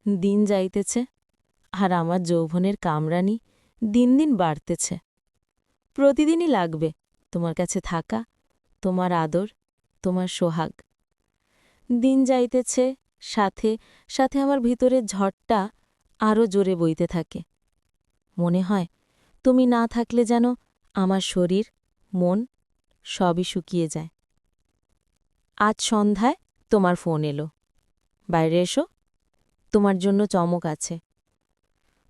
দিন যাইতেছে, আর আমার যৌবনের কামরানি দিন দিন বাড়তেছে। প্রতিদিনই লাগবে তোমার কাছে থাকা, তোমার আদর, তোমার সোহাগ। দিন যাইতেছে, সাথে সাথে আমার ভিতরের ঝড়টা আরও জোরে বইতে থাকে। মনে হয় তুমি না থাকলে যেন আমার শরীর, মন সবই শুকিয়ে যায়। আজ সন্ধ্যায় তোমার ফোন এলো, বাইরে এসো, তোমার জন্য চমক আছে।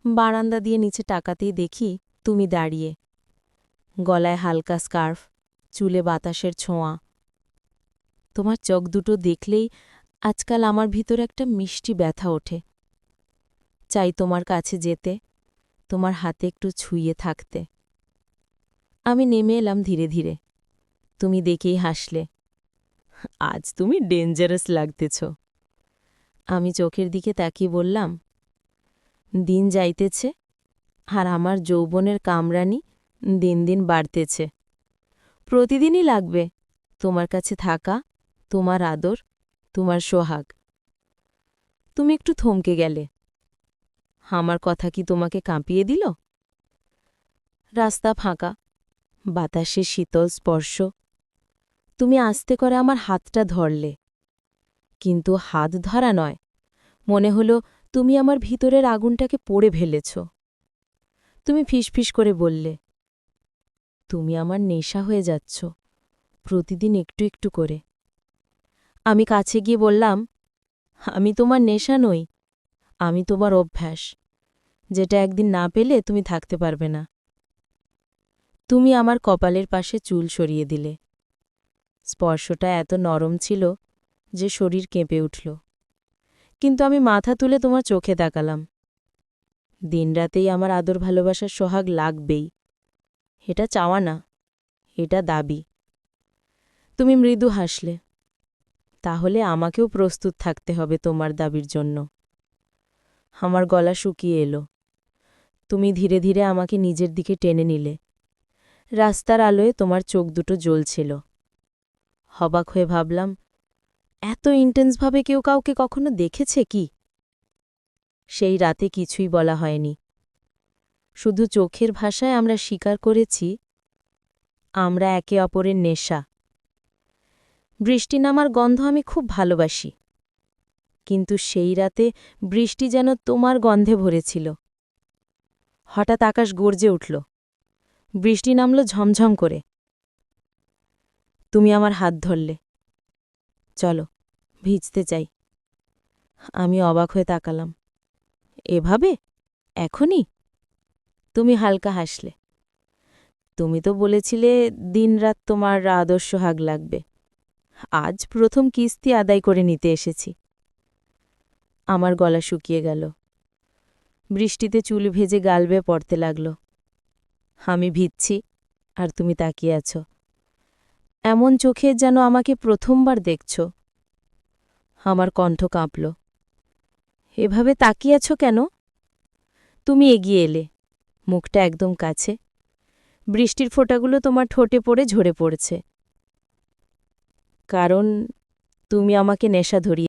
বারান্দা দিয়ে নিচে তাকাতেই দেখি তুমি দাঁড়িয়ে, গলায় হালকা স্কার্ফ, চুলে বাতাসের ছোঁয়া। তোমার চোখ দুটো দেখলেই আজকাল আমার ভিতর একটা মিষ্টি ব্যথা ওঠে। চাই তোমার কাছে যেতে, তোমার হাতে একটু ছুঁয়ে থাকতে। আমি নেমে এলাম ধীরে ধীরে। তুমি দেখেই হাসলে। আজ তুমি ডেঞ্জারাস লাগতেছ। আমি চোখের দিকে তাকিয়ে বললাম, দিন যাইতেছে, আর আমার যৌবনের কামরানি দিন দিন বাড়তেছে। প্রতিদিনই লাগবে তোমার কাছে থাকা, তোমার আদর, তোমার সোহাগ। তুমি একটু থমকে গেলে। আমার কথা কি তোমাকে কাঁপিয়ে দিল? রাস্তা ফাঁকা, বাতাসে শীতল স্পর্শ। তুমি আস্তে করে আমার হাতটা ধরলে, কিন্তু হাত ধরা নয়, মনে হলো তুমি আমার ভিতরের আগুনটাকে পোড়ে ফেলেছ। তুমি ফিসফিস করে বললে, তুমি আমার নেশা হয়ে যাচ্ছ, প্রতিদিন একটু একটু করে। আমি কাছে গিয়ে বললাম, আমি তোমার নেশা নই, আমি তোমার অভ্যাস, যেটা একদিন না পেলে তুমি থাকতে পারবে না। তুমি আমার কপালের পাশে চুল সরিয়ে দিলে। স্পর্শটা এত নরম ছিল যে শরীর কেঁপে উঠল। কিন্তু আমি মাথা তুলে তোমার চোখে তাকালাম। দিনরাতেই আমার আদর ভালোবাসার সোহাগ লাগবেই, এটা চাওয়া না, এটা দাবি। তুমি মৃদু হাসলে। তাহলে আমাকেও প্রস্তুত থাকতে হবে তোমার দাবির জন্য। আমার গলা শুকিয়ে এলো। তুমি ধীরে ধীরে আমাকে নিজের দিকে টেনে নিলে। রাস্তার আলোয় তোমার চোখ দুটো জ্বলছিল। হবাক হয়ে ভাবলাম, এত ইন্টেন্সভাবে কেউ কাউকে কখনো দেখেছে কি? সেই রাতে কিছুই বলা হয়নি, শুধু চোখের ভাষায় আমরা স্বীকার করেছি আমরা একে অপরের নেশা। বৃষ্টি নামার গন্ধ আমি খুব ভালোবাসি, কিন্তু সেই রাতে বৃষ্টি যেন তোমার গন্ধে ভরেছিল। হঠাৎ আকাশ গর্জে উঠল, বৃষ্টি নামল ঝমঝম করে। তুমি আমার হাত ধরলে, চলো ভিজতে চাই। আমি অবাক হয়ে তাকালাম, এভাবে এখনই? তুমি হালকা হাসলে। তুমি তো বলেছিলে দিনরাত তোমার আদর্শ হাগ লাগবে। আজ প্রথম কিস্তি আদায় করে নিতে এসেছি। আমার গলা শুকিয়ে গেল। বৃষ্টিতে চুল ভেজে গাল বেয়ে পড়তে লাগল। আমি ভিজছি, আর তুমি তাকিয়ে আছো, এমন চোখে যেন আমাকে প্রথমবার দেখছ। আমার কণ্ঠ কাঁপল। এভাবে তাকিয়ে আছো কেন? তুমি এগিয়ে এলে, মুখটা একদম কাছে। বৃষ্টির ফোঁটাগুলো তোমার ঠোঁটে পড়ে ঝরে পড়ছে। কারণ তুমি আমাকে নেশা ধরিয়ে